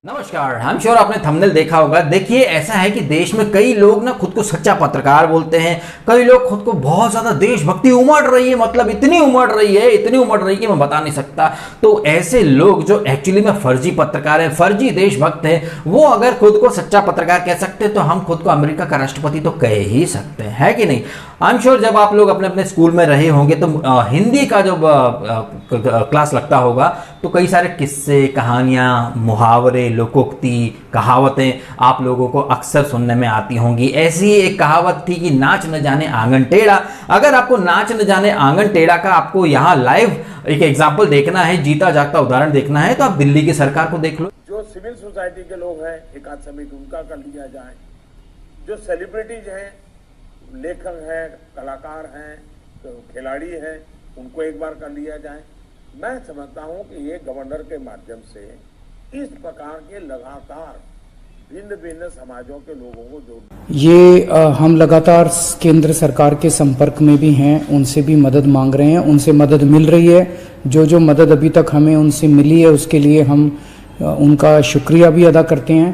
नमस्कार। I am sure आपने thumbnail देखा होगा। देखिए, ऐसा है कि देश में कई लोग ना खुद को सच्चा पत्रकार बोलते हैं। कई लोग खुद को बहुत ज्यादा देशभक्ति उमड़ रही है, मतलब इतनी उमड़ रही है कि मैं बता नहीं सकता। तो ऐसे लोग जो एक्चुअली में फर्जी पत्रकार है, फर्जी देशभक्त है, वो अगर खुद को सच्चा पत्रकार कह सकते हैं तो हम खुद को अमेरिका का राष्ट्रपति तो कह ही सकते हैं, है कि नहीं। आई एम श्योर जब आप लोग अपने अपने स्कूल में रहे होंगे तो हिंदी का जब क्लास लगता होगा तो कई सारे किस्से, कहानियां, मुहावरे, लोकोक्ति, कहावतें आप लोगों को अक्सर सुनने में आती होंगी। ऐसी ही एक कहावत थी कि नाच न जाने आंगन टेढ़ा। अगर आपको नाच न जाने आंगन टेढ़ा का आपको यहाँ लाइव एक एग्जाम्पल देखना है, जीता जागता उदाहरण देखना है, तो आप दिल्ली की सरकार को देख लो। जो सिविल सोसाइटी के लोग हैं, एक आध समिति उनका कर लिया जाए। जो सेलिब्रिटीज हैं, लेखक हैं, कलाकार हैं, तो खिलाड़ी हैं, उनको एक बार कर लिया जाए। मैं समझता हूं कि ये गवर्नर के माध्यम से इस प्रकार के लगातार भिन्न भिन्न समाजों के लोगों को जोड़ हम लगातार केंद्र सरकार के संपर्क में भी हैं, उनसे भी मदद मांग रहे हैं, उनसे मदद मिल रही है। जो मदद अभी तक हमें उनसे मिली है उसके लिए हम उनका शुक्रिया भी अदा करते हैं।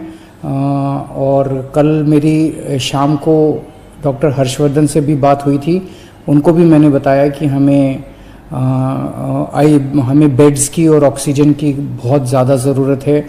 और कल मेरी शाम को डॉक्टर हर्षवर्धन से भी बात हुई थी। उनको भी मैंने बताया कि हमें बेड्स की और ऑक्सीजन की बहुत ज़्यादा ज़रूरत है।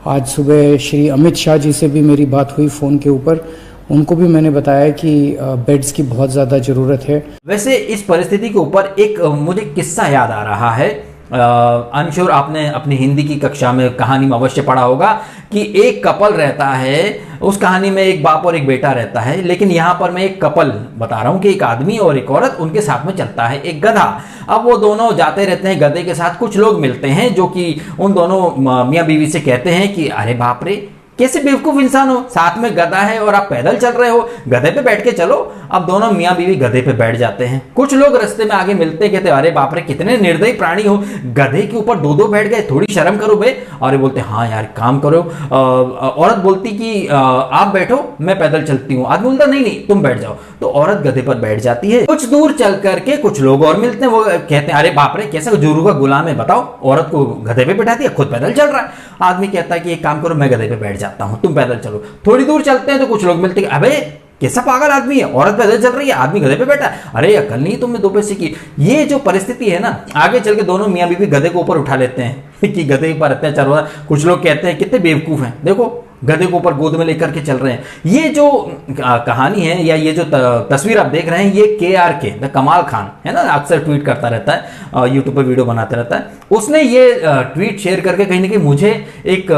आज सुबह श्री अमित शाह जी से भी मेरी बात हुई फ़ोन के ऊपर, उनको भी मैंने बताया कि बेड्स की बहुत ज़्यादा ज़रूरत है। वैसे इस परिस्थिति के ऊपर एक मुझे किस्सा याद आ रहा है। आई एम श्योर आपने अपनी हिंदी की कक्षा में कहानी में अवश्य पढ़ा होगा कि एक कपल रहता है। उस कहानी में एक बाप और एक बेटा रहता है, लेकिन यहाँ पर मैं एक कपल बता रहा हूँ कि एक आदमी और एक औरत, उनके साथ में चलता है एक गधा। अब वो दोनों जाते रहते हैं गधे के साथ। कुछ लोग मिलते हैं जो कि उन दोनों मियाँ बीवी से कहते हैं कि अरे बाप रे, कैसे बेवकूफ इंसान हो, साथ में गधा है और आप पैदल चल रहे हो, गधे पे बैठ के चलो। अब दोनों मियाँ बीवी गधे पे बैठ जाते हैं। कुछ लोग रास्ते में आगे मिलते कहते अरे बाप रे, कितने निर्दयी प्राणी हो, गधे के ऊपर दो दो बैठ गए, थोड़ी शर्म करो बे। और बोलते हाँ यार काम करो। औरत बोलती कि आप बैठो, मैं पैदल चलती हूँ। आदमी बोलता नहीं नहीं तुम बैठ जाओ। तो औरत गधे पर बैठ जाती है। कुछ दूर चल करके कुछ लोग और मिलते हैं, वो कहते हैं अरे बाप रे, कैसा जोरू का गुलाम है, बताओ, औरत को गधे पे बैठा दिया, खुद पैदल चल रहा है। आदमी कहता है कि एक काम करो, मैं गधे पे बैठ जाता हूं, तुम पैदल चलो। थोड़ी दूर चलते हैं तो कुछ लोग मिलते हैं, अबे कैसा पागल आदमी है, औरत पैदल चल रही है, आदमी गधे पे बैठा है, अरे अकल नहीं तुमने 2 पैसे की। ये जो परिस्थिति है ना, आगे चल के दोनों मियाँ बीवी गधे को ऊपर उठा लेते हैं कि गधे पर अत्याचार हो रहा है। कुछ लोग कहते हैं कितने बेवकूफ हैं, देखो गधे को ऊपर गोद में लेकर के चल रहे हैं। ये जो कहानी है या ये जो तस्वीर आप देख रहे हैं, ये KRK द कमाल खान है ना, अक्सर ट्वीट करता रहता है, यूट्यूब पर वीडियो बनाते रहता है। उसने ये ट्वीट शेयर करके कहीं ना कहीं मुझे एक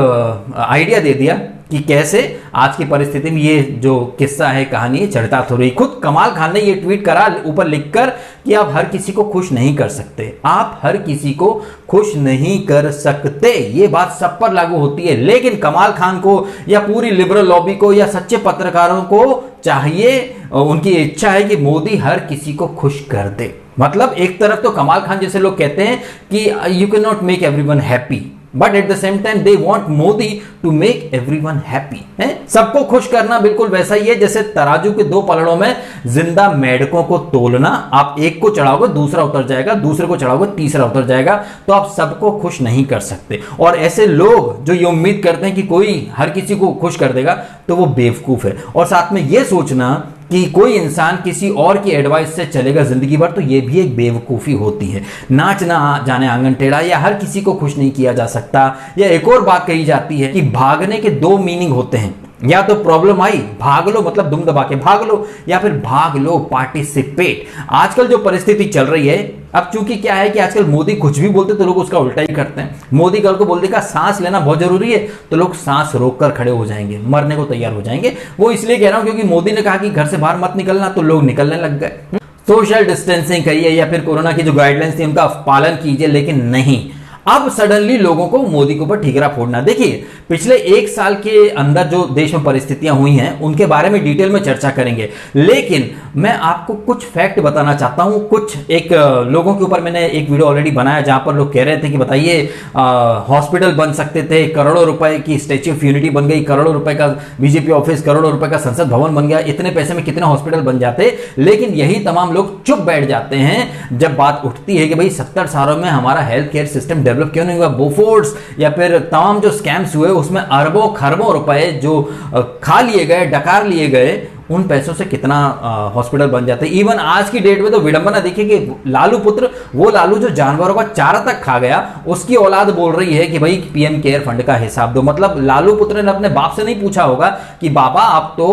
आइडिया दे दिया कि कैसे आज की परिस्थिति में ये जो किस्सा है, कहानी है, चरितार्थ हो रही। खुद कमाल खान ने ये ट्वीट करा ऊपर लिखकर कि आप हर किसी को खुश नहीं कर सकते, आप हर किसी को खुश नहीं कर सकते। ये बात सब पर लागू होती है, लेकिन कमाल खान को या पूरी लिबरल लॉबी को या सच्चे पत्रकारों को चाहिए, उनकी इच्छा है कि मोदी हर किसी को खुश कर दे। मतलब एक तरफ तो कमाल खान जैसे लोग कहते हैं कि you can not make everyone happy, but at the same time they want Modi to make everyone happy. है सबको खुश करना बिल्कुल वैसा ही है जैसे तराजू के 2 पलड़ों में जिंदा मेढकों को तोलना। आप एक को चढ़ाओगे दूसरा उतर जाएगा, दूसरे को चढ़ाओगे तीसरा उतर जाएगा, तो आप सबको खुश नहीं कर सकते। और ऐसे लोग जो ये उम्मीद करते हैं कि कोई हर किसी को खुश कर देगा, तो वो बेवकूफ है। और साथ में ये सोचना कि कोई इंसान किसी और की एडवाइस से चलेगा जिंदगी भर, तो ये भी एक बेवकूफ़ी होती है। नाच ना जाने आंगन टेढ़ा, या हर किसी को खुश नहीं किया जा सकता। या एक और बात कही जाती है कि भागने के 2 मीनिंग होते हैं, या तो प्रॉब्लम आई भाग लो, मतलब दुम दबा के भाग लो, या फिर भाग लो पार्टिसिपेट। आजकल जो परिस्थिति चल रही है, अब चूंकि क्या है कि आजकल मोदी कुछ भी बोलते तो लोग उसका उल्टा ही करते हैं। मोदी कल को बोल देगा सांस लेना बहुत जरूरी है, तो लोग सांस रोककर खड़े हो जाएंगे, मरने को तैयार हो जाएंगे। वो इसलिए कह रहा हूं क्योंकि मोदी ने कहा कि घर से बाहर मत निकलना, तो लोग निकलने लग गए। सोशल डिस्टेंसिंग कहिए या फिर कोरोना की जो गाइडलाइंस थी उनका पालन कीजिए, लेकिन नहीं, अब सडनली लोगों को मोदी के ऊपर ठीकरा फोड़ना। देखिए, पिछले 1 साल के अंदर जो देश में परिस्थितियां हुई हैं उनके बारे में डिटेल में चर्चा करेंगे, लेकिन मैं आपको कुछ फैक्ट बताना चाहता हूं। कुछ एक लोगों के ऊपर मैंने एक वीडियो ऑलरेडी बनाया जहां पर लोग कह रहे थे कि बताइए हॉस्पिटल बन सकते थे, करोड़ों रुपए की स्टैच्यू ऑफ यूनिटी बन गई, करोड़ों रुपए का बीजेपी ऑफिस, करोड़ों रुपए का संसद भवन बन गया, इतने पैसे में कितने हॉस्पिटल बन जाते। लेकिन यही तमाम लोग चुप बैठ जाते हैं जब बात उठती है कि भाई 70 सालों में हमारा हेल्थ केयर सिस्टम डेवलप क्यों नहीं हुआ? बोफोर्स या फिर तमाम जो स्कैम्स हुए उसमें अरबों खरबों रुपए जो खा लिए गए, डकार लिए गए, उन पैसों से कितना हॉस्पिटल बन जाते। इवन आज की डेट में तो विडंबना देखिए कि लालू पुत्र, वो लालू जो जानवरों का चारा तक खा गया, उसकी औलाद बोल रही है कि भाई पीएम केयर फंड का हिसाब दो। मतलब लालू पुत्र ने अपने बाप से नहीं पूछा होगा कि बाबा आप तो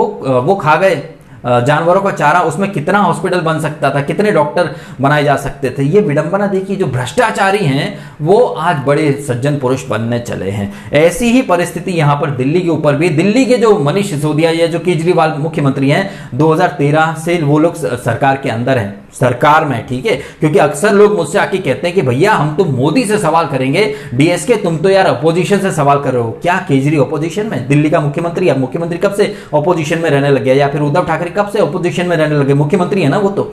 वो खा गए जानवरों का चारा, उसमें कितना हॉस्पिटल बन सकता था, कितने डॉक्टर बनाए जा सकते थे। ये विडंबना देखिए, जो भ्रष्टाचारी हैं वो आज बड़े सज्जन पुरुष बनने चले हैं। ऐसी ही परिस्थिति यहां पर दिल्ली के ऊपर भी। दिल्ली के जो मनीष सिसोदिया या जो केजरीवाल मुख्यमंत्री हैं, 2013 से वो लोग सरकार के अंदर हैं, सरकार में, ठीक है। क्योंकि अक्सर लोग मुझसे आके कहते हैं कि भैया हम तो मोदी से सवाल करेंगे, डीएसके तुम तो यार अपोजिशन से सवाल कर रहे हो। क्या केजरी अपोजिशन में? दिल्ली का मुख्यमंत्री, अब मुख्यमंत्री कब से अपोजिशन में रहने लग गया? या फिर उद्धव ठाकरे कब से अपोजिशन में रहने लगे? मुख्यमंत्री है ना वो तो।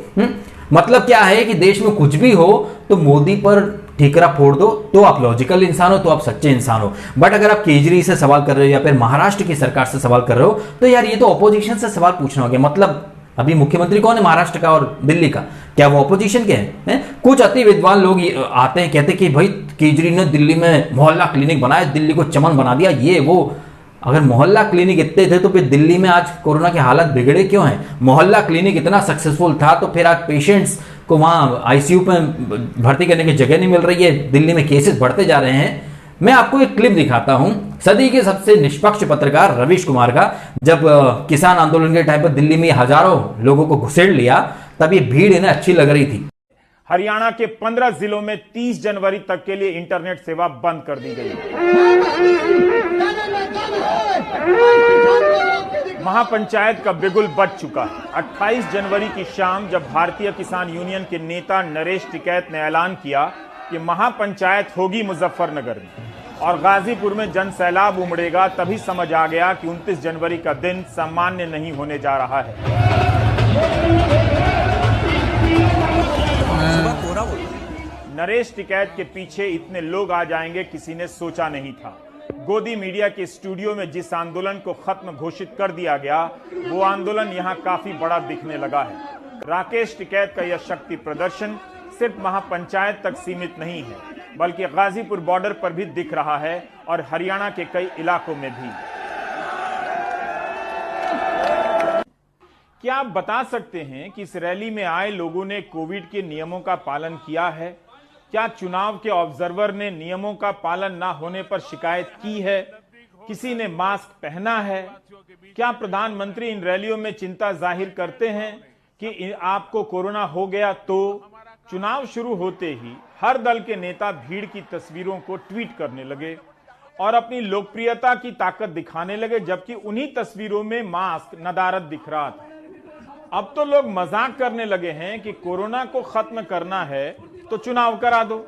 मतलब क्या है कि देश में कुछ भी हो तो मोदी पर ठीकरा फोड़ दो, तो आप लॉजिकल इंसान हो, तो आप सच्चे इंसान हो। बट अगर आप केजरी से सवाल कर रहे हो या फिर महाराष्ट्र की सरकार से सवाल कर रहे हो, तो यार ये तो अपोजिशन से सवाल पूछना हो गया। मतलब अभी मुख्यमंत्री कौन है महाराष्ट्र का और दिल्ली का? क्या वो अपोजिशन के हैं? कुछ अति विद्वान लोग आते हैं, कहते हैं कि भाई केजरी ने दिल्ली में मोहल्ला क्लिनिक बनाया, दिल्ली को चमन बना दिया, ये वो। अगर मोहल्ला क्लिनिक इतने थे तो फिर दिल्ली में आज कोरोना के हालत बिगड़े क्यों हैं? मोहल्ला क्लिनिक इतना सक्सेसफुल था तो फिर आज पेशेंट्स को वहां आईसीयू में भर्ती करने की जगह नहीं मिल रही है, दिल्ली में केसेस बढ़ते जा रहे हैं। मैं आपको एक क्लिप दिखाता हूं सदी के सबसे निष्पक्ष पत्रकार रवीश कुमार का, जब किसान आंदोलन के टाइम पर दिल्ली में हजारों लोगों को घुसेड़ लिया, तब ये भीड़ इन्हें अच्छी लग रही थी। हरियाणा के 15 जिलों में 30 जनवरी तक के लिए इंटरनेट सेवा बंद कर दी गई। महापंचायत का बिगुल बज चुका है। 28 जनवरी की शाम जब भारतीय किसान यूनियन के नेता नरेश टिकैत ने ऐलान किया कि महापंचायत होगी मुजफ्फरनगर में और गाजीपुर में जन सैलाब उमड़ेगा, तभी समझ आ गया कि 29 जनवरी का दिन सामान्य नहीं होने जा रहा है। नरेश टिकैत के पीछे इतने लोग आ जाएंगे किसी ने सोचा नहीं था। गोदी मीडिया के स्टूडियो में जिस आंदोलन को खत्म घोषित कर दिया गया, वो आंदोलन यहां काफी बड़ा दिखने लगा है। राकेश टिकैत का यह शक्ति प्रदर्शन सिर्फ महापंचायत तक सीमित नहीं है, बल्कि गाजीपुर बॉर्डर पर भी दिख रहा है और हरियाणा के कई इलाकों में भी। क्या आप बता सकते हैं कि इस रैली में आए लोगों ने कोविड के नियमों का पालन किया है? क्या चुनाव के ऑब्जर्वर ने नियमों का पालन ना होने पर शिकायत की है? किसी ने मास्क पहना है? क्या प्रधानमंत्री इन रैलियों में चिंता जाहिर करते हैं कि आपको कोरोना हो गया? तो चुनाव शुरू होते ही हर दल के नेता भीड़ की तस्वीरों को ट्वीट करने लगे और अपनी लोकप्रियता की ताकत दिखाने लगे, जबकि उन्हीं तस्वीरों में मास्क नदारद दिख रहा था। अब तो लोग मजाक करने लगे हैं कि कोरोना को खत्म करना है तो चुनाव करा दो।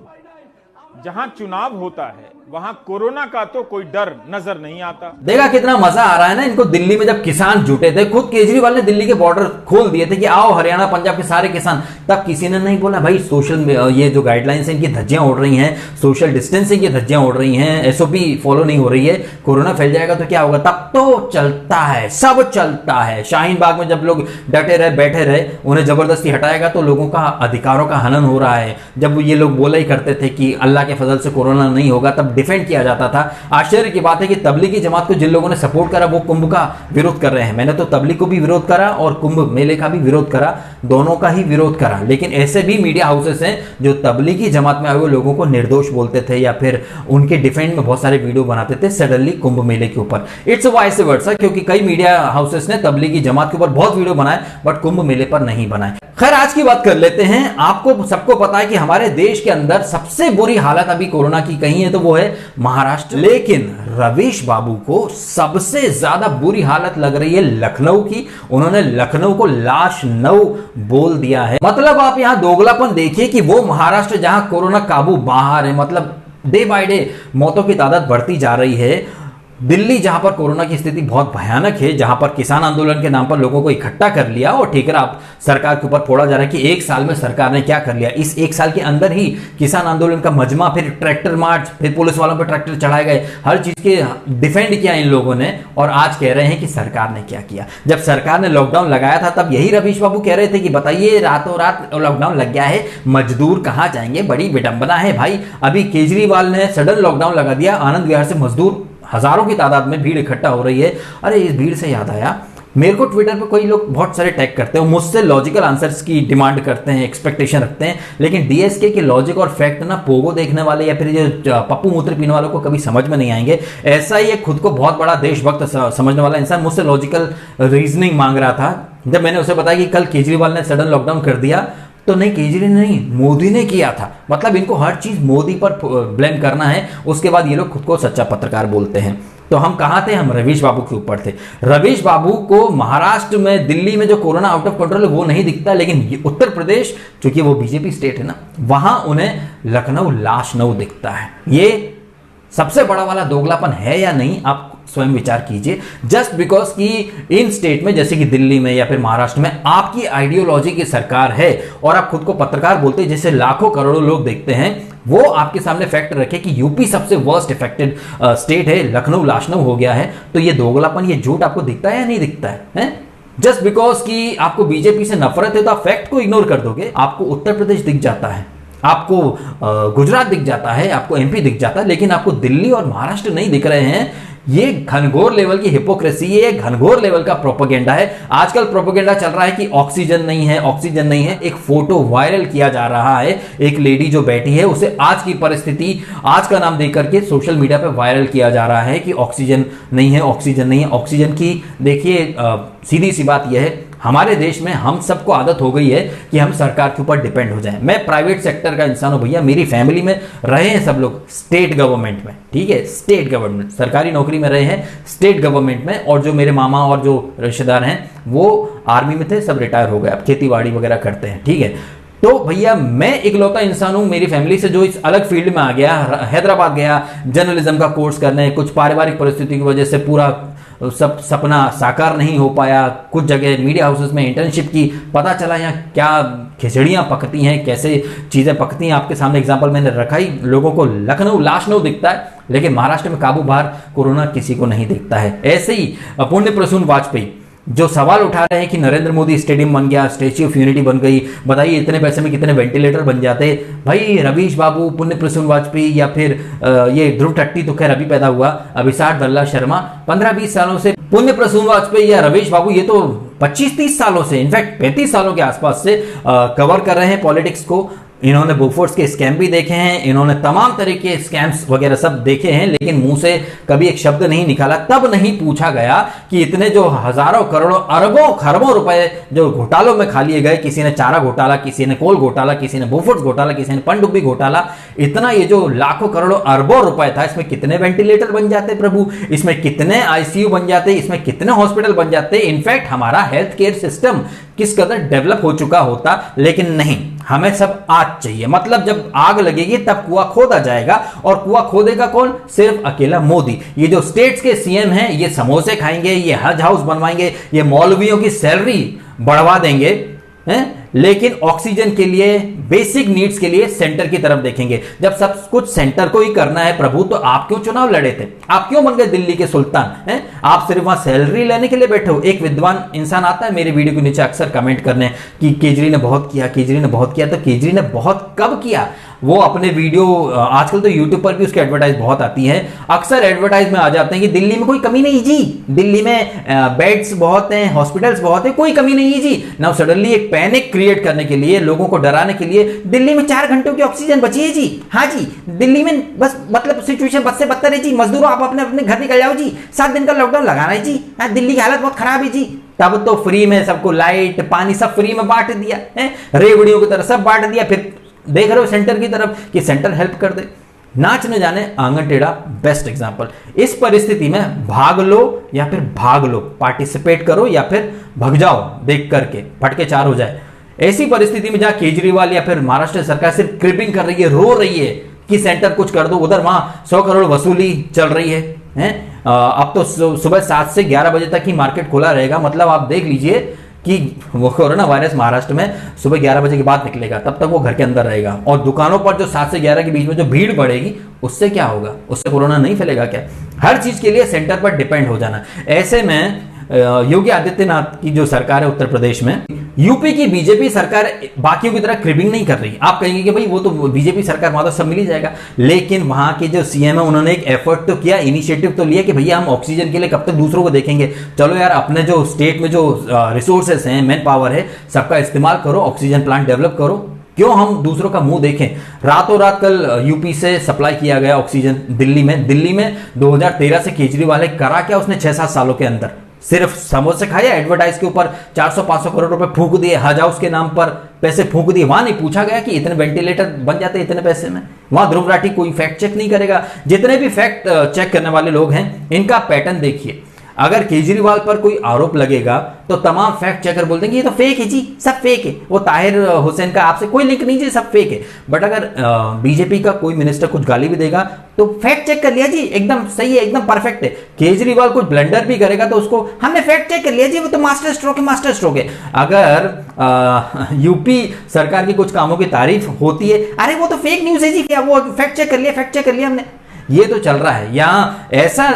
जहां चुनाव होता है वहां कोरोना का तो कोई डर नजर नहीं आता। देखा कितना मजा आ रहा है ना इनको। दिल्ली में जब किसान जुटे थे, खुद केजरीवाल ने दिल्ली के बॉर्डर खोल दिए थे कि आओ हरियाणा पंजाब के सारे किसान, तब किसी ने नहीं बोला भाई सोशल ये जो गाइडलाइंस है इनकी धज्जियां उड़ रही हैं, सोशल डिस्टेंसिंग की धज्जियां उड़ रही हैं, एसओपी फॉलो नहीं हो रही है, कोरोना फैल जाएगा तो क्या होगा। तब तो चलता है, सब चलता है। शाहीन बाग में जब लोग डटे रहे, बैठे रहे, उन्हें जबरदस्ती हटाएगा तो लोगों का अधिकारों का हनन हो रहा है। जब ये लोग बोला ही करते थे कि अल्लाह के फजल से कोरोना नहीं होगा, तब डिफेंड किया जाता था। आश्चर्य की बात है कि तबलीगी जमात को जिन लोगों ने सपोर्ट करा वो कुंभ का विरोध कर रहे हैं। मैंने तो तबलीग को भी विरोध करा और कुंभ मेले का भी विरोध करा, दोनों का ही विरोध करा। लेकिन ऐसे भी मीडिया हाउसेस हैं जो तबलीगी जमात में आए हुए लोगों को निर्दोष बोलते थे या फिर उनके डिफेंड में बहुत सारे वीडियो बनाते थे सडनली कुंभ मेले के ऊपर। इट्स वाइस वर्सा, क्योंकि कई मीडिया हाउसेस ने तबलीगी जमात के ऊपर बहुत वीडियो बनाए बट कुंभ मेले पर नहीं बनाए। खैर, आज की बात कर लेते हैं। आपको सबको पता है कि हमारे देश के अंदर सबसे बुरी हालत अभी कोरोना की कहीं है तो वो है महाराष्ट्र। लेकिन रवीश बाबू को सबसे ज्यादा बुरी हालत लग रही है लखनऊ की। उन्होंने लखनऊ को लाश नऊ बोल दिया है। मतलब आप यहां दोगलापन देखिए कि वो महाराष्ट्र जहां कोरोना काबू बाहर है, मतलब डे बाय डे मौतों की तादाद बढ़ती जा रही है, दिल्ली जहां पर कोरोना की स्थिति बहुत भयानक है, जहां पर किसान आंदोलन के नाम पर लोगों को इकट्ठा कर लिया और ठीकरा सरकार के ऊपर फोड़ा जा रहा है कि एक साल में सरकार ने क्या कर लिया। इस एक साल के अंदर ही किसान आंदोलन का मजमा, फिर ट्रैक्टर मार्च, फिर पुलिस वालों पर ट्रैक्टर चढ़ाए गए, हर चीज के डिफेंड किया इन लोगों ने, और आज कह रहे हैं कि सरकार ने क्या किया। जब सरकार ने लॉकडाउन लगाया था तब यही रवीश बाबू कह रहे थे कि बताइए रातों रात लॉकडाउन लग गया है, मजदूर कहां जाएंगे, बड़ी विडंबना है भाई। अभी केजरीवाल ने सडन लॉकडाउन लगा दिया, आनंद विहार से मजदूर हजारों की तादाद में भीड़ इकट्ठा हो रही है। अरे इस भीड़ से याद आया, मेरे को ट्विटर पे कोई लोग बहुत सारे टैग करते हैं, मुझसे लॉजिकल आंसर्स की डिमांड करते हैं, एक्सपेक्टेशन रखते हैं, लेकिन डीएसके के लॉजिक और फैक्ट ना पोगो देखने वाले या फिर जो पप्पू मूत्र पीने वालों को कभी समझ में नहीं आएंगे। ऐसा ही एक खुद को बहुत बड़ा देशभक्त समझने वाला इंसान मुझसे लॉजिकल रीजनिंग मांग रहा था। जब मैंने उसे बताया कि कल केजरीवाल ने सडन लॉकडाउन कर दिया, तो नहीं केजरीवाल नहीं, मोदी ने किया था। मतलब इनको हर चीज मोदी पर ब्लेम करना है, उसके बाद ये लोग खुद को सच्चा पत्रकार बोलते हैं। तो हम कहां थे? हम रवीश बाबू के ऊपर थे। रवीश बाबू को महाराष्ट्र में, दिल्ली में जो कोरोना आउट ऑफ कंट्रोल है वो नहीं दिखता, लेकिन उत्तर प्रदेश, चूंकि वो बीजेपी स्टेट है ना, वहां उन्हें लखनऊ लाशनऊ दिखता है। ये सबसे बड़ा वाला दोगलापन है या नहीं, आप स्वयं विचार कीजिए। जस्ट बिकॉज कि इन स्टेट में जैसे कि दिल्ली में या फिर महाराष्ट्र में आपकी आइडियोलॉजी की सरकार है और आप खुद को पत्रकार बोलते हैं, जैसे लाखों करोड़ों लोग देखते हैं, वो आपके सामने फैक्ट रखे कि यूपी सबसे वर्स्ट इफेक्टेड स्टेट है, लखनऊ लाशनऊ हो गया है, तो ये दोगलापन, ये झूठ आपको दिखता है या नहीं दिखता है? जस्ट बिकॉज कि आपको बीजेपी से नफरत है तो आप फैक्ट को इग्नोर कर दोगे। आपको उत्तर प्रदेश दिख जाता है, आपको गुजरात दिख जाता है, आपको एमपी दिख जाता है, लेकिन आपको दिल्ली और महाराष्ट्र नहीं दिख रहे हैं। ये घनघोर लेवल की हिपोक्रेसी, ये घनघोर लेवल का प्रोपेगेंडा है। आजकल प्रोपेगेंडा चल रहा है कि ऑक्सीजन नहीं है, ऑक्सीजन नहीं है। एक फोटो वायरल किया जा रहा है, एक लेडी जो बैठी है उसे आज की परिस्थिति, आज का नाम देकर के सोशल मीडिया पे वायरल किया जा रहा है कि ऑक्सीजन नहीं है, ऑक्सीजन नहीं है। ऑक्सीजन की देखिए सीधी सी बात यह है, हमारे देश में हम सबको आदत हो गई है कि हम सरकार के ऊपर डिपेंड हो जाएं। मैं प्राइवेट सेक्टर का इंसान हूं भैया, मेरी फैमिली में रहे हैं सब लोग स्टेट गवर्नमेंट में, ठीक है, स्टेट गवर्नमेंट, सरकारी नौकरी में रहे हैं स्टेट गवर्नमेंट में, और जो मेरे मामा और जो रिश्तेदार हैं वो आर्मी में थे, सब रिटायर हो गए, अब खेती बाड़ी वगैरह करते हैं, ठीक है। तो भैया मैं इकलौता इंसान हूं मेरी फैमिली से जो इस अलग फील्ड में आ गया, हैदराबाद गया जर्नलिज्म का कोर्स करने, कुछ पारिवारिक परिस्थिति की वजह से पूरा सब सपना साकार नहीं हो पाया, कुछ जगह मीडिया हाउसेस में इंटर्नशिप की, पता चला यहाँ क्या खिचड़ियाँ पकती हैं, कैसे चीज़ें पकती हैं। आपके सामने एग्जांपल मैंने रखा ही, लोगों को लखनऊ लाशनऊ दिखता है, लेकिन महाराष्ट्र में काबू बाहर कोरोना किसी को नहीं दिखता है। ऐसे ही पुण्य प्रसून वाजपेयी जो सवाल उठा रहे हैं कि नरेंद्र मोदी स्टेडियम बन गया, स्टैच्यू ऑफ यूनिटी बन गई, बताइए इतने पैसे में कितने वेंटिलेटर बन जाते। भाई रवीश बाबू, पुण्य प्रसून वाजपेयी या फिर ये ध्रुव टट्टी तो खैर अभी पैदा हुआ, अभिषाक दल्ला शर्मा 15-20 सालों से, पुण्य प्रसून वाजपेयी या रवीश बाबू ये तो 25-30 सालों से, इनफैक्ट 35 सालों के आसपास से कवर कर रहे हैं पॉलिटिक्स को। इन्होंने बोफोर्स के स्कैम भी देखे हैं, इन्होंने तमाम तरह के स्कैम्स वगैरह सब देखे हैं, लेकिन मुंह से कभी एक शब्द नहीं निकाला। तब नहीं पूछा गया कि इतने जो हजारों करोड़ों अरबों खरबों रुपए जो घोटालों में खा लिए गए, किसी ने चारा घोटाला, किसी ने कोल घोटाला, किसी ने बोफोर्स घोटाला, किसी ने पनडुब्बी घोटाला, इतना ये जो लाखों करोड़ों अरबों रुपए था, इसमें कितने वेंटिलेटर बन जाते प्रभु, इसमें कितने आईसीयू बन जाते, इसमें कितने हॉस्पिटल बन जाते। इनफैक्ट हमारा हेल्थ केयर सिस्टम किस कदर डेवलप हो चुका होता, लेकिन नहीं, हमें सब आज चाहिए। मतलब जब आग लगेगी तब कुआं खोदा जाएगा, और कुआं खोदेगा कौन? सिर्फ अकेला मोदी। ये जो स्टेट्स के सीएम हैं ये समोसे खाएंगे, ये हज हाउस बनवाएंगे, ये मौलवियों की सैलरी बढ़वा देंगे, हैं? लेकिन ऑक्सीजन के लिए, बेसिक नीड्स के लिए सेंटर की तरफ देखेंगे। जब सब कुछ सेंटर को ही करना है प्रभु, तो आप क्यों चुनाव लड़े थे? आप क्यों बन गए दिल्ली के सुल्तान? हैं? आप सिर्फ वहां सैलरी लेने के लिए बैठे हो। एक विद्वान इंसान आता है मेरे वीडियो के नीचे अक्सर कमेंट करने कि केजरी ने बहुत किया, केजरी ने बहुत किया। तो केजरी ने बहुत कब किया? वो अपने वीडियो, आजकल तो यूट्यूब पर भी उसकी एडवर्टाइज बहुत आती है, अक्सर एडवर्टाइज में आ जाते हैं कि दिल्ली में कोई कमी नहीं जी, दिल्ली में बेड्स बहुत हैं, हॉस्पिटल्स बहुत है, कोई कमी नहीं है जी। नाउ सडनली एक पैनिक क्रिएट करने के लिए, लोगों को डराने के लिए, दिल्ली में 4 घंटों की ऑक्सीजन बची है जी, हाँ जी, दिल्ली में बस मतलब सिचुएशन बद से बदतर है जी, मजदूरों आप अपने अपने घर निकल जाओ जी, 7 दिन का लॉकडाउन लगाना है जी, दिल्ली की हालत बहुत खराब है जी। तब तो फ्री में सबको लाइट पानी सब फ्री में बांट दिया है, रेवड़ियों की तरह सब बांट दिया। फिर देख रहे हो सेंटर की तरफ कि सेंटर हेल्प कर दे, नाच न जाने आंगन टेढ़ा बेस्ट एग्जांपल। इस परिस्थिति में भाग लो या फिर भाग लो, पार्टिसिपेट करो या फिर भग जाओ, देख करके फटके 4 हो जाए। ऐसी परिस्थिति में जहां केजरीवाल या फिर महाराष्ट्र सरकार सिर्फ क्रिपिंग कर रही है, रो रही है कि सेंटर कुछ कर दो, उधर वहां 100 करोड़ वसूली चल रही है, अब तो सुबह 7 से 11 बजे तक ही मार्केट खुला रहेगा। मतलब आप देख लीजिए कि वो कोरोना वायरस महाराष्ट्र में सुबह 11 बजे के बाद निकलेगा, तब तक वो घर के अंदर रहेगा। और दुकानों पर जो 7 से 11 के बीच में जो भीड़ बढ़ेगी, उससे क्या होगा? उससे कोरोना नहीं फैलेगा क्या? हर चीज के लिए सेंटर पर डिपेंड हो जाना। ऐसे में योगी आदित्यनाथ की जो सरकार है उत्तर प्रदेश में, यूपी की बीजेपी सरकार बाकियों की तरह क्रिबिंग नहीं कर रही। आप कहेंगे कि भाई वो तो बीजेपी सरकार, वहां तो सब मिल ही जाएगा, लेकिन वहां के जो सीएम है उन्होंने एक एफर्ट तो किया, इनिशिएटिव तो लिया कि भैया हम ऑक्सीजन के लिए कब तक दूसरों को देखेंगे, चलो यार अपने जो स्टेट में जो रिसोर्सेस हैं, मैन पावर है, सबका इस्तेमाल करो, ऑक्सीजन प्लांट डेवलप करो, क्यों हम दूसरों का मुंह देखें। रातों रात कल यूपी से सप्लाई किया गया ऑक्सीजन दिल्ली में 2013 से केजरीवाल ने करा क्या उसने 6-7 सालों के अंदर? सिर्फ समोसे खाया, एडवर्टाइज के ऊपर 400-500 करोड़ रुपए फूंक दिए, हज हाउस के नाम पर पैसे फूंक दिए। वहां नहीं पूछा गया कि इतने वेंटिलेटर बन जाते इतने पैसे में। वहां ध्रुव राठी कोई फैक्ट चेक नहीं करेगा। जितने भी फैक्ट चेक करने वाले लोग हैं, इनका पैटर्न देखिए। अगर केजरीवाल पर कोई आरोप लगेगा तो तमाम फैक्ट चेकर बोल देंगे ये तो फेक है जी, सब फेक है, वो ताहिर हुसैन का आपसे कोई लिंक नहीं जी, सब फेक है। बट अगर बीजेपी का कोई मिनिस्टर कुछ गाली भी देगा तो फैक्ट चेक कर लिया जी, एकदम सही है, एकदम परफेक्ट है। केजरीवाल कुछ ब्लंडर भी करेगा तो उसको हमने फैक्ट चेक कर लिया जी, वो तो मास्टर स्ट्रोक है। अगर यूपी सरकार की कुछ कामों की तारीफ होती है, अरे वो तो फेक न्यूज है जी, क्या वो फैक्ट चेक कर लिया हमने। ये तो चल रहा है। यहाँ ऐसा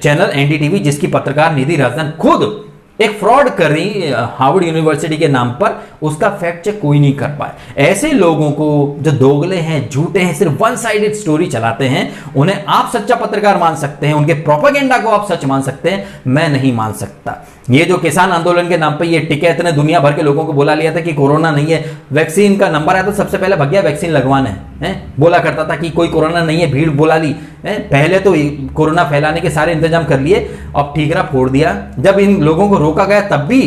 चैनल एनडीटीवी जिसकी पत्रकार निधि राजन खुद एक फ्रॉड कर रही हार्वर्ड यूनिवर्सिटी के नाम पर, उसका फैक्ट चेक कोई नहीं कर पाए। ऐसे लोगों को जो दोगले हैं, झूठे हैं, सिर्फ वन साइडेड स्टोरी चलाते हैं, उन्हें आप सच्चा पत्रकार मान सकते हैं, उनके प्रोपेगेंडा को आप सच मान सकते हैं, मैं नहीं मान सकता। ये जो किसान आंदोलन के नाम पर ये टिकैत ने दुनिया भर के लोगों को बुला लिया था कि कोरोना नहीं है, वैक्सीन का नंबर आया तो सबसे पहले भग गया वैक्सीन लगवाने है। बोला करता था कि कोई कोरोना नहीं है, भीड़ बुला ली है। पहले तो कोरोना फैलाने के सारे इंतजाम कर लिए, अब ठीकरा फोड़ दिया। जब इन लोगों को रोका गया तब भी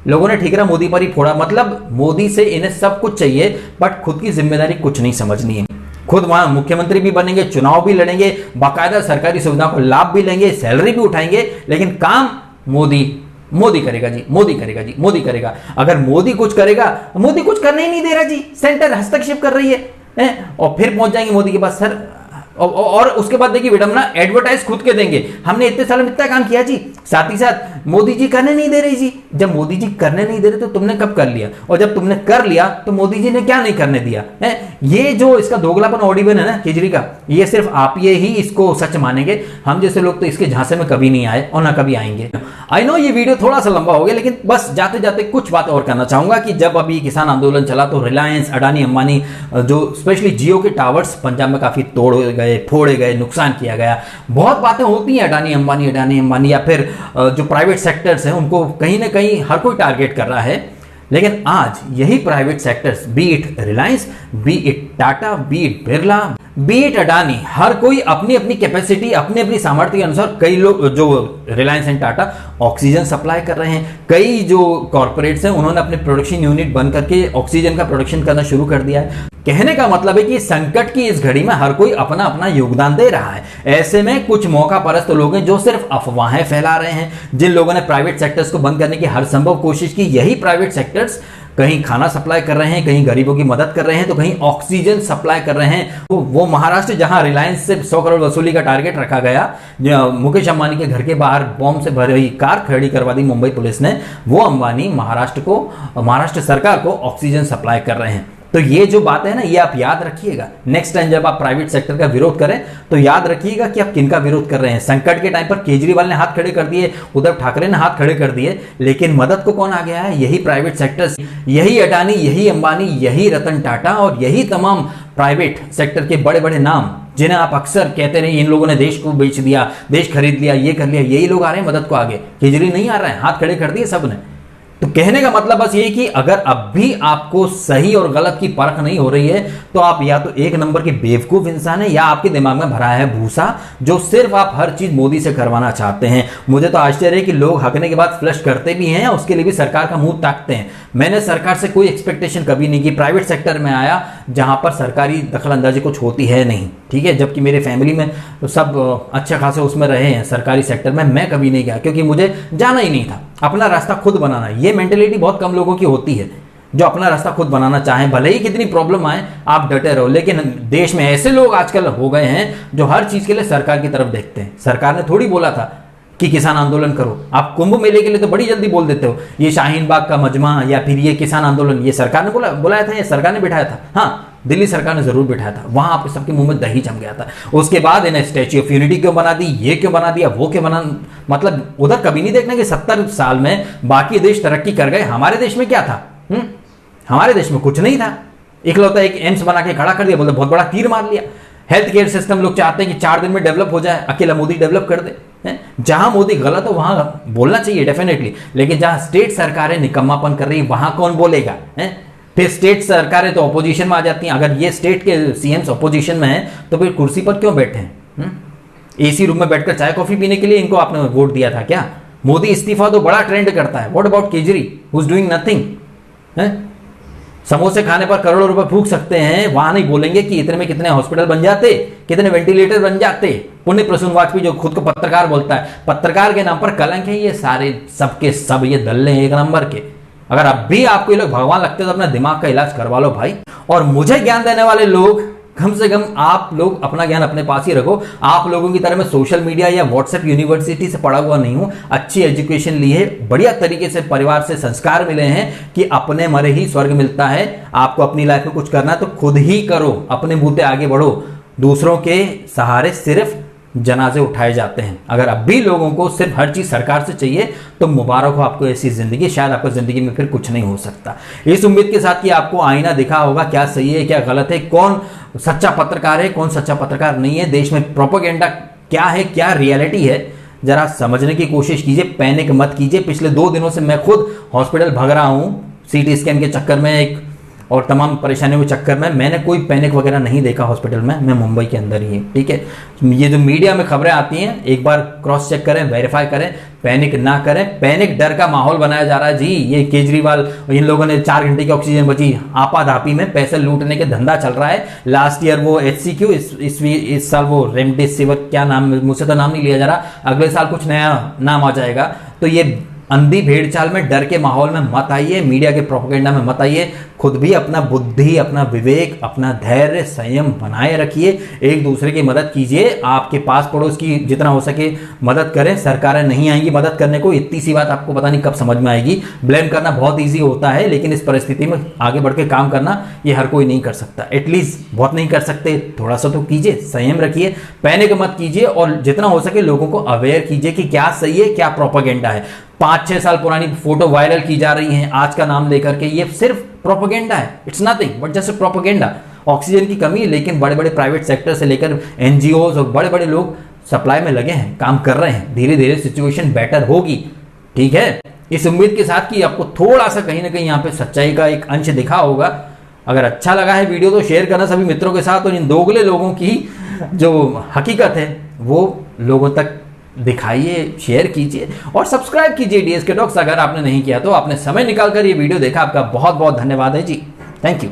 लोगों ने ठीकरा मोदी पर ही फोड़ा। मतलब मोदी से इन्हें सब कुछ चाहिए, बट खुद की जिम्मेदारी कुछ नहीं समझनी है। खुद वहां मुख्यमंत्री भी बनेंगे, चुनाव भी लड़ेंगे, बाकायदा सरकारी सुविधाओं को लाभ भी लेंगे, सैलरी भी उठाएंगे, लेकिन काम मोदी करेगा जी, मोदी करेगा। अगर मोदी कुछ करेगा, मोदी कुछ करने ही नहीं दे रहा जी, सेंटर हस्तक्षेप कर रही है। और फिर पहुंच जाएंगे मोदी के पास, सर और उसके बाद देखिए विडम्बना, एडवर्टाइज खुद के देंगे, हमने इतने सालों में इतना काम किया जी, साथ ही साथ मोदी जी करने नहीं दे रही जी। जब मोदी जी करने नहीं दे रहे तो तुमने कब कर लिया, और जब तुमने कर लिया तो मोदी जी ने क्या नहीं करने दिया है। ये जो इसका दोगलापन ऑडिबल है ना केजरी का, ये सिर्फ आप ये ही इसको सच मानेंगे, हम जैसे लोग तो इसके झांसे में कभी नहीं आए और ना कभी आएंगे। आई नो ये वीडियो थोड़ा सा लंबा हो गया, लेकिन बस जाते जाते कुछ बात और करना चाहूंगा कि जब अभी किसान आंदोलन चला तो रिलायंस, अडानी अंबानी, जो स्पेशली जियो के टावर्स पंजाब में काफी फोड़े गए, नुकसान किया गया। बहुत बातें होती हैं अडानी अंबानी या फिर जो प्राइवेट सेक्टर्स हैं उनको कहीं ना कहीं हर कोई टारगेट कर रहा है। लेकिन आज यही private sectors, be it Reliance, be it Tata, be it Birla, be it Adani, हर कोई अपनी अपनी कैपेसिटी, अपनी अपनी सामर्थ्य के अनुसार, कई लोग जो Reliance and Tata oxygen supply कर रहे हैं, कई जो कॉर्पोरेट्स हैं उन्होंने अपने प्रोडक्शन यूनिट बंद करके ऑक्सीजन का प्रोडक्शन करना शुरू कर दिया है। कहने का मतलब है कि संकट की इस घड़ी में हर कोई अपना अपना योगदान दे रहा है। ऐसे में कुछ मौका परस्त लोग हैं जो सिर्फ अफवाहें फैला रहे हैं। जिन लोगों ने प्राइवेट सेक्टर्स को बंद करने की हर संभव कोशिश की, यही प्राइवेट सेक्टर्स कहीं खाना सप्लाई कर रहे हैं, कहीं गरीबों की मदद कर रहे हैं, तो कहीं ऑक्सीजन सप्लाई कर रहे हैं। तो वो महाराष्ट्र जहां रिलायंस से 100 करोड़ वसूली का टारगेट रखा गया, मुकेश अंबानी के घर के बाहर बॉम्ब से भरी हुई कार खड़ी करवा दी मुंबई पुलिस ने, वो अंबानी महाराष्ट्र सरकार को ऑक्सीजन सप्लाई कर रहे हैं। तो ये जो बात है ना, ये आप याद रखिएगा। नेक्स्ट टाइम जब आप प्राइवेट सेक्टर का विरोध करें तो याद रखिएगा कि आप किनका विरोध कर रहे हैं। संकट के टाइम पर केजरीवाल ने हाथ खड़े कर दिए, उद्धव ठाकरे ने हाथ खड़े कर दिए, लेकिन मदद को कौन आ गया है? यही प्राइवेट सेक्टर्स, यही अडानी, यही अंबानी, यही रतन टाटा और यही तमाम प्राइवेट सेक्टर के बड़े बड़े नाम जिन्हें आप अक्सर कहते रहे इन लोगों ने देश को बेच दिया, देश खरीद लिया, ये कर लिया, यही लोग आ रहे हैं मदद को आगे। केजरी नहीं आ रहे हैं, हाथ खड़े कर दिए सबने। तो कहने का मतलब बस ये कि अगर अब भी आपको सही और गलत की परख नहीं हो रही है तो आप या तो एक नंबर के बेवकूफ इंसान है, या आपके दिमाग में भरा है भूसा, जो सिर्फ आप हर चीज मोदी से करवाना चाहते हैं। मुझे तो आश्चर्य है कि लोग हकने के बाद फ्लश करते भी हैं, उसके लिए भी सरकार का मुंह ताकते हैं। मैंने सरकार से कोई एक्सपेक्टेशन कभी नहीं की। प्राइवेट सेक्टर में आया जहां पर सरकारी दखल अंदाजी कुछ होती है नहीं, ठीक है, जबकि मेरे फैमिली में सब अच्छे खासे उसमें रहे हैं सरकारी सेक्टर में। मैं कभी नहीं गया क्योंकि मुझे जाना ही नहीं था। अपना रास्ता खुद बनाना, ये मेंटेलिटी बहुत कम लोगों की होती है जो अपना रास्ता खुद बनाना चाहें, भले ही कितनी प्रॉब्लम आए आप डटे रहो। लेकिन देश में ऐसे लोग आजकल हो गए हैं जो हर चीज के लिए सरकार की तरफ देखते हैं। सरकार ने थोड़ी बोला था कि किसान आंदोलन करो। आप कुंभ मेले के लिए तो बड़ी जल्दी बोल देते हो, ये शाहीन बाग का मजमा या फिर ये किसान आंदोलन, ये सरकार ने बुलाया था या सरकार ने बिठाया था? हाँ, दिल्ली सरकार ने जरूर बिठाया था। वहां आप सबके मुंह में दही जम गया था। उसके बाद इन्हें स्टैच्यू ऑफ यूनिटी क्यों बना दी, ये क्यों बना दिया, वो क्यों बना, मतलब उधर कभी नहीं देखना कि 70 साल में बाकी देश तरक्की कर गए, हमारे देश में क्या था? हमारे देश में कुछ नहीं था। इकलौता एक एम्स बना के खड़ा कर दिया, बोलते बहुत बड़ा तीर मार लिया। हेल्थ केयर सिस्टम लोग चाहते हैं कि 4 दिन में डेवलप हो जाए, अकेला मोदी डेवलप कर दे। जहां मोदी गलत हो वहां बोलना चाहिए डेफिनेटली, लेकिन जहां स्टेट सरकारें निकम्मापन कर रही है वहां कौन बोलेगा? फिर स्टेट सरकारें तो अपोजिशन में आ जाती हैं। अगर ये स्टेट के सीएम्स अपोजिशन में हैं तो फिर कुर्सी पर क्यों बैठे हैं? एसी रूम में बैठकर चाय कॉफी पीने के लिए इनको आपने वोट दिया था क्या? मोदी इस्तीफा तो बड़ा ट्रेंड करता है। What about khejri who is doing nothing? समोसे खाने पर करोड़ों रुपए फूंक सकते हैं, वहां नहीं बोलेंगे कि इतने में कितने हॉस्पिटल बन जाते, कितने वेंटिलेटर बन जाते। पुण्य प्रसून वाजपेयी जो खुद को पत्रकार बोलता है, पत्रकार के नाम पर कलंक है ये सारे सबके सब, ये दल्ले हैं एक नंबर के। अगर अब भी आपको ये लोग भगवान लगते हैं तो अपना दिमाग का इलाज करवा लो भाई। और मुझे ज्ञान देने वाले लोग, कम से कम आप लोग अपना ज्ञान अपने पास ही रखो। आप लोगों की तरह मैं सोशल मीडिया या व्हाट्सएप यूनिवर्सिटी से पढ़ा हुआ नहीं हूं। अच्छी एजुकेशन ली है, बढ़िया तरीके से परिवार से संस्कार मिले हैं कि अपने मरे ही स्वर्ग मिलता है। आपको अपनी लाइफ में कुछ करना है तो खुद ही करो, अपने बूते आगे बढ़ो। दूसरों के सहारे सिर्फ जनाजे उठाए जाते हैं। अगर अब भी लोगों को सिर्फ हर चीज सरकार से चाहिए तो मुबारक हो आपको ऐसी जिंदगी, शायद आपको जिंदगी में फिर कुछ नहीं हो सकता। इस उम्मीद के साथ कि आपको आईना दिखा होगा, क्या सही है क्या गलत है, कौन सच्चा पत्रकार है कौन सच्चा पत्रकार नहीं है, देश में प्रोपेगेंडा क्या है क्या रियलिटी है, जरा समझने की कोशिश कीजिए। पैनिक मत कीजिए। पिछले 2 दिनों से मैं खुद हॉस्पिटल भाग रहा हूं, सीटी स्कैन के चक्कर में एक और तमाम परेशानियों के चक्कर में। मैंने कोई पैनिक वगैरह नहीं देखा हॉस्पिटल में, मैं मुंबई के अंदर ही, ठीक है। ये जो मीडिया में खबरें आती हैं एक बार क्रॉस चेक करें, वेरीफाई करें, पैनिक ना करें। पैनिक डर का माहौल बनाया जा रहा है जी। ये केजरीवाल इन लोगों ने 4 घंटे की ऑक्सीजन बची, आपाधापी में पैसे लूटने के धंधा चल रहा है। लास्ट ईयर वो HCQ, इस साल वो रेमडेसिविर, क्या नाम, मुझसे तो नाम नहीं लिया जा रहा, अगले साल कुछ नया नाम आ जाएगा। तो ये अंधी भेड़ चाल में, डर के माहौल में मत आइए, मीडिया के प्रोपेगेंडा में मत आइए। खुद भी अपना बुद्धि, अपना विवेक, अपना धैर्य, संयम बनाए रखिए। एक दूसरे की मदद कीजिए। आपके पास पड़ोस की जितना हो सके मदद करें। सरकारें नहीं आएंगी मदद करने को, इतनी सी बात आपको पता नहीं कब समझ में आएगी। ब्लेम करना बहुत ईजी होता है, लेकिन इस परिस्थिति में आगे बढ़ के काम करना ये हर कोई नहीं कर सकता। एटलीस्ट बहुत नहीं कर सकते, थोड़ा सा तो कीजिए, संयम रखिए, पैनिक मत कीजिए और जितना हो सके लोगों को अवेयर कीजिए कि क्या सही है क्या प्रोपेगेंडा है। 5-6 साल पुरानी फोटो वायरल की जा रही हैं आज का नाम लेकर के, ये सिर्फ प्रोपेगेंडा है। It's nothing but just propaganda. Oxygen की कमी है, लेकिन बड़े बड़े प्राइवेट सेक्टर से लेकर NGOs और बड़े बड़े लोग सप्लाई में लगे हैं, काम कर रहे हैं। धीरे धीरे सिचुएशन बेटर होगी, ठीक है। इस उम्मीद के साथ कि आपको थोड़ा सा कहीं ना कहीं यहाँ पे सच्चाई का एक अंश दिखा होगा। अगर अच्छा लगा है वीडियो तो शेयर करना सभी मित्रों के साथ, और इन दोगले लोगों की जो हकीकत है वो लोगों तक दिखाइए, शेयर कीजिए और सब्सक्राइब कीजिए DSK टॉक्स। अगर आपने नहीं किया तो आपने समय निकालकर ये वीडियो देखा, आपका बहुत बहुत धन्यवाद है जी। Thank you.